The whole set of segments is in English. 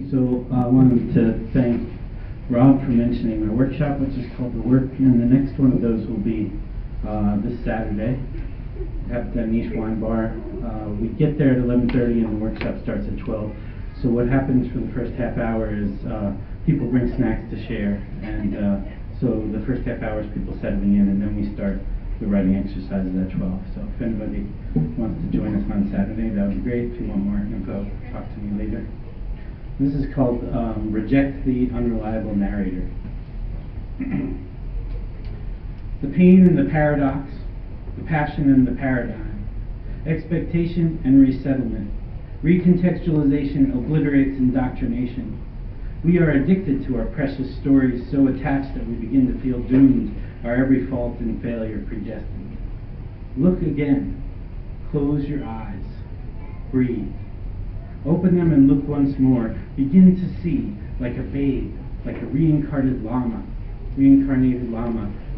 So I wanted to thank Rob for mentioning my workshop, which is called The Work, and the next one of those will be this Saturday at the Niche Wine Bar. We get there at 11:30 and the workshop starts at 12. So what happens for the first half hour is people bring snacks to share, and so the first half hour is people settling in, and then we start the writing exercises at 12. So if anybody wants to join us on Saturday, that would be great. If you want more info, talk to me later. This is called Reject the Unreliable Narrator. The pain and the paradox, the passion and the paradigm, expectation and resettlement, recontextualization obliterates indoctrination. We are addicted to our precious stories, so attached that we begin to feel doomed, our every fault and failure predestined. Look again, close your eyes, breathe. Open them and look once more. Begin to see, like a babe, like a reincarnated llama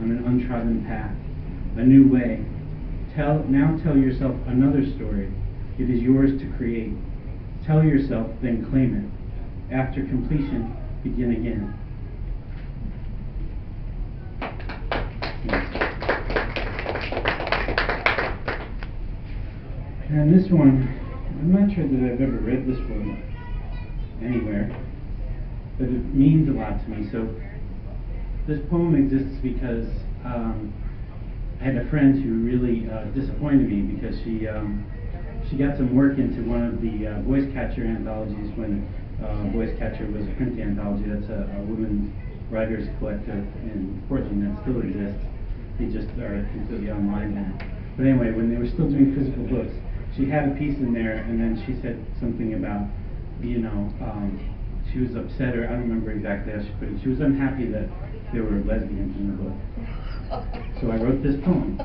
on an untrodden path, a new way. Now tell yourself another story. It is yours to create. Tell yourself, then claim it. After completion, begin again. And this one, I'm not sure that I've ever read this one anywhere, but it means a lot to me. So this poem exists because I had a friend who really disappointed me because she got some work into one of the Voice Catcher anthologies when Voice Catcher was a print anthology. That's a women's writers collective in Portland that still exists. They just are completely online now. But anyway, when they were still doing physical books, she had a piece in there, and then she said something about, she was upset, or I don't remember exactly how she put it. She was unhappy that there were lesbians in the book. So I wrote this poem.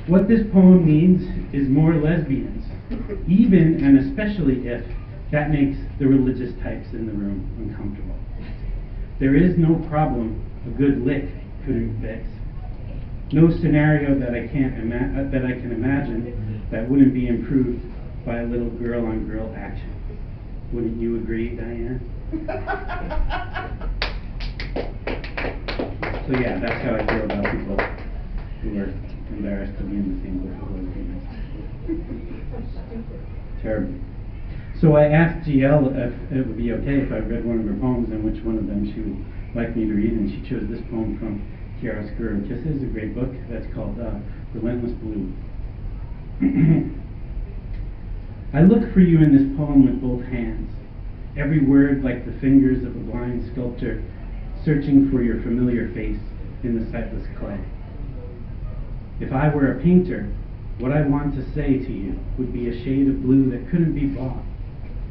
What this poem needs is more lesbians, even and especially if that makes the religious types in the room uncomfortable. There is no problem a good lick couldn't fix. No scenario that I can imagine that wouldn't be improved by a little girl-on-girl action. Wouldn't you agree, Diane? So yeah, that's how I feel about people who are embarrassed to be in the same book as lesbians. Terrible. So I asked GL if it would be okay if I read one of her poems and which one of them she would like me to read, and she chose this poem from Chiaroscuro Kisses, a great book that's called Relentless Blue. I look for you in this poem with both hands, every word like the fingers of a blind sculptor searching for your familiar face in the sightless clay. If I were a painter, what I want to say to you would be a shade of blue that couldn't be bought,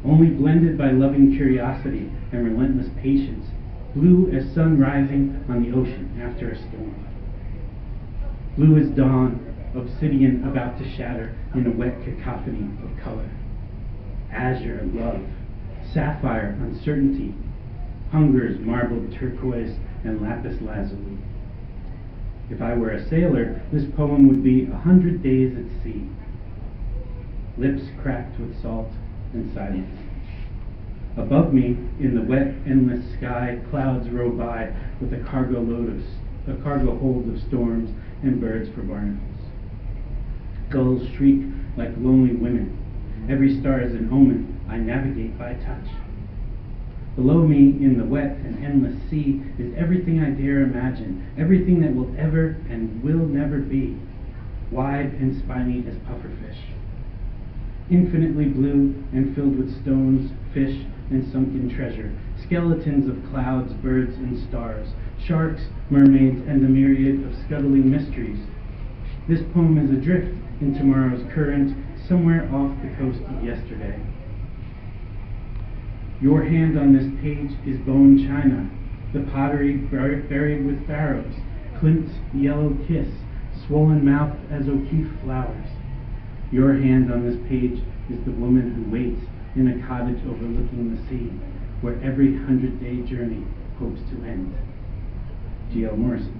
only blended by loving curiosity and relentless patience, blue as sun rising on the ocean after a storm. Blue as dawn, obsidian about to shatter in a wet cacophony of color. Azure, love, sapphire, uncertainty, hunger's marbled turquoise and lapis lazuli. If I were a sailor, this poem would be 100 days at sea, lips cracked with salt and silence. Above me, in the wet, endless sky, clouds row by with a cargo hold of storms and birds for barnacles. Gulls shriek like lonely women. Every star is an omen I navigate by touch. Below me, in the wet and endless sea, is everything I dare imagine, everything that will ever and will never be, wide and spiny as pufferfish. Infinitely blue and filled with stones, fish, and sunken treasure, skeletons of clouds, birds, and stars, sharks, mermaids, and the myriad of scuttling mysteries. This poem is adrift in tomorrow's current, somewhere off the coast of yesterday. Your hand on this page is bone china, the pottery buried with pharaohs, Clint's yellow kiss, swollen mouth as O'Keeffe flowers. Your hand on this page is the woman who waits in a cottage overlooking the sea, where every 100-day journey hopes to end. G.L. Morrison.